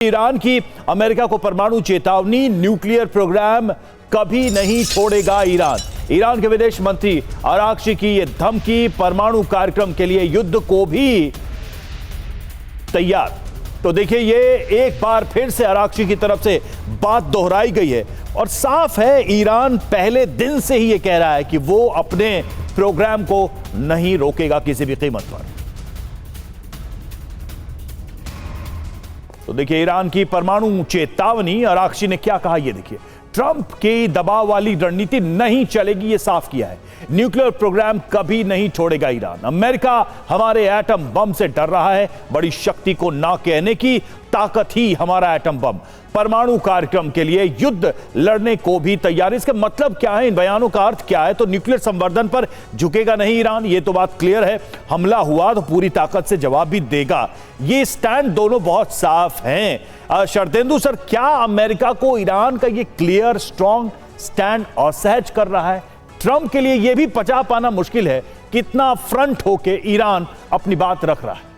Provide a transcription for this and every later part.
Iran की America को परमाणु चेतावनी, न्यूक्लियर प्रोग्राम कभी नहीं छोड़ेगा ईरान। ईरान के विदेश मंत्री अरागची की यह धमकी, परमाणु कार्यक्रम के लिए युद्ध को भी तैयार। तो देखिए, ये एक बार फिर से अरागची की तरफ से बात दोहराई गई है और साफ है ईरान पहले दिन से ही ये कह रहा है कि वो अपने प्रोग्राम को नहीं रोकेगा किसी भी कीमत पर। तो देखिए, ईरान की परमाणु चेतावनी, अरागची ने क्या कहा ये देखिए। ट्रंप की दबाव वाली रणनीति नहीं चलेगी, ये साफ किया है। न्यूक्लियर प्रोग्राम कभी नहीं छोड़ेगा ईरान। अमेरिका हमारे एटम बम से डर रहा है, बड़ी शक्ति को ना कहने की ताकत ही हमारा एटम बम। परमाणु कार्यक्रम के लिए युद्ध लड़ने को भी तैयार। इसका मतलब क्या है, इन बयानों का अर्थ क्या है? तो न्यूक्लियर संवर्धन पर झुकेगा नहीं ईरान, ये तो बात क्लियर है। हमला हुआ तो पूरी ताकत से जवाब भी देगा। ये स्टैंड दोनों बहुत साफ हैं। शरदेंदु सर, क्या अमेरिका को ईरान का ये क्लियर स्ट्रॉन्ग स्टैंड असहज कर रहा है? ट्रंप के लिए यह भी पचा पाना मुश्किल है कितना फ्रंट होके ईरान अपनी बात रख रहा है।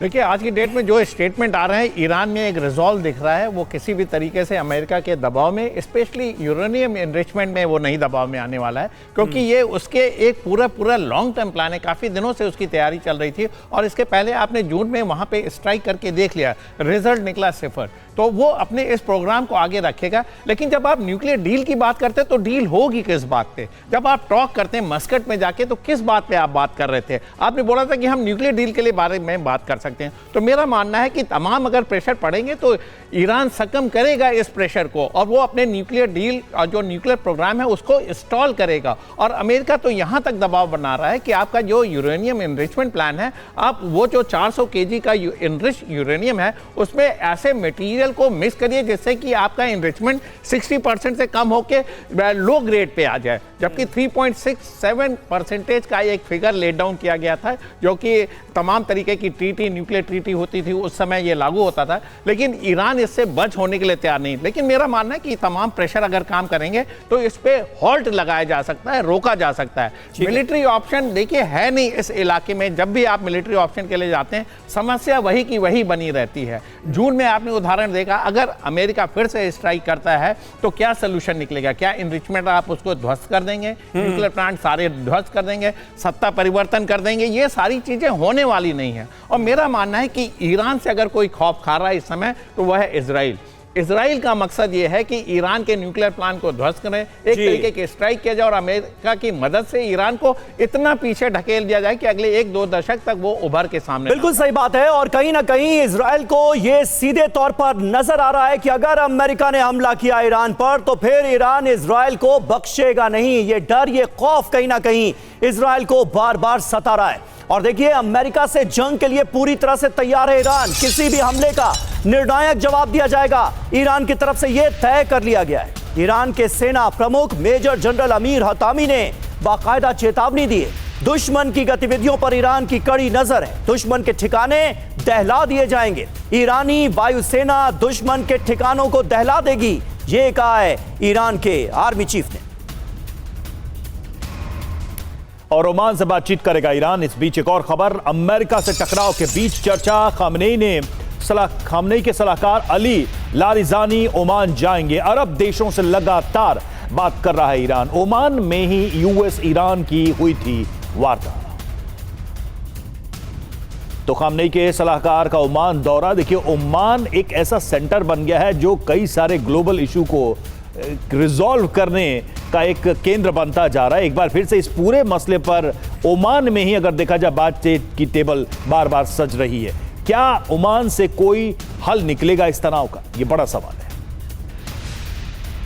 देखिए, आज की डेट में जो स्टेटमेंट आ रहे हैं, ईरान में एक रिजॉल्व दिख रहा है। वो किसी भी तरीके से अमेरिका के दबाव में, स्पेशली यूरेनियम एनरिचमेंट में, वो नहीं दबाव में आने वाला है, क्योंकि ये उसके एक पूरा लॉन्ग टर्म प्लान है। काफ़ी दिनों से उसकी तैयारी चल रही थी और इसके पहले आपने जून में वहाँ पे स्ट्राइक करके देख लिया, रिजल्ट निकला सिफर। तो वो अपने इस प्रोग्राम को आगे रखेगा। लेकिन जब आप न्यूक्लियर डील की बात करते हैं तो डील होगी किस बात पे? जब आप टॉक करते हैं मस्कट में जाके, तो किस बात पे आप बात कर रहे थे? आपने बोला था कि हम न्यूक्लियर डील के लिए बारे में बात कर सकते हैं। तो मेरा मानना है कि तमाम अगर प्रेशर पड़ेंगे तो ईरान सकम करेगा इस प्रेशर को और वो अपने न्यूक्लियर डील और जो न्यूक्लियर प्रोग्राम है उसको इंस्टॉल करेगा। और अमेरिका तो यहाँ तक दबाव बना रहा है कि आपका जो यूरेनियम एनरिचमेंट प्लान है, आप वो जो 400 kg का एनरिच यूरेनियम है, उसमें ऐसे मटेरियल को मिक्स करिए जिससे कि आपका एनरिचमेंट 60% से कम होके लो ग्रेड पे आ जाए। जबकि 3.67% का एक फिगर लेट डाउन किया गया था, जो कि तमाम तरीके की ट्रीटी, न्यूक्लियर ट्रीटी होती थी उस समय ये लागू होता था। लेकिन ईरान इससे बच होने के लिए तैयार नहीं। लेकिन मेरा मानना है कि तमाम प्रेशर अगर काम करेंगे तो इस पे हॉल्ट लगाया जा सकता है, रोका जा सकता है। मिलिट्री ऑप्शन देखिए है नहीं इस इलाके में। जब भी आप मिलिट्री ऑप्शन के लिए जाते हैं, समस्या वही की वही बनी रहती है। जून में आपने उदाहरण देखा, अगर अमेरिका फिर से स्ट्राइक करता है तो क्या सोल्यूशन निकलेगा? क्या एनरिचमेंट आप उसको ध्वस्त कर देंगे? न्यूक्लियर प्लांट सारे ध्वस्त कर देंगे? सत्ता परिवर्तन कर देंगे? ये सारी चीजें होने वाली नहीं है। और मेरा मानना है कि ईरान से अगर कोई खौफ खा रहा है इस समय तो वह है इजराइल। इजराइल का मकसद यह है कि ईरान के न्यूक्लियर प्लांट को ध्वस्त करें, एक तरीके के स्ट्राइक किया जाए और अमेरिका की मदद से ईरान को इतना पीछे ढकेल दिया जाए कि अगले 1-2 दशक तक वो उभर के सामने। बिल्कुल सही बात है। और कहीं ना कहीं इजराइल को यह सीधे तौर पर नजर आ रहा है कि अगर अमेरिका ने हमला किया ईरान पर तो फिर ईरान इजराइल को बख्शेगा नहीं। ये डर, ये खौफ कहीं ना कहीं इजराइल को बार बार सता रहा है। और देखिए, अमेरिका से जंग के लिए पूरी तरह से तैयार है ईरान। किसी भी हमले का निर्णायक जवाब दिया जाएगा, ईरान की तरफ से यह तय कर लिया गया है। ईरान के सेना प्रमुख मेजर जनरल अमीर हतामी ने बाकायदा चेतावनी दी है। दुश्मन की गतिविधियों पर ईरान की कड़ी नजर है। दुश्मन के ठिकाने दहला दिए जाएंगे। ईरानी वायुसेना दुश्मन के ठिकानों को दहला देगी, यह कहा है ईरान के आर्मी चीफ ने। और ओमान से बातचीत करेगा ईरान। इस बीच एक और खबर, अमेरिका से टकराव के बीच चर्चा। खामनेई के सलाहकार अली लारिजानी ओमान जाएंगे। अरब देशों से लगातार बात कर रहा है ईरान। ओमान में ही यूएस ईरान की हुई थी वार्ता। तो खामनेई के सलाहकार का ओमान दौरा, देखिए ओमान एक ऐसा सेंटर बन गया है जो कई सारे ग्लोबल इशू को रिजॉल्व करने का एक केंद्र बनता जा रहा है। एक बार फिर से इस पूरे मसले पर ओमान में ही अगर देखा जाए, बातचीत की टेबल बार बार सज रही है। क्या ओमान से कोई हल निकलेगा इस तनाव का? यह बड़ा सवाल है।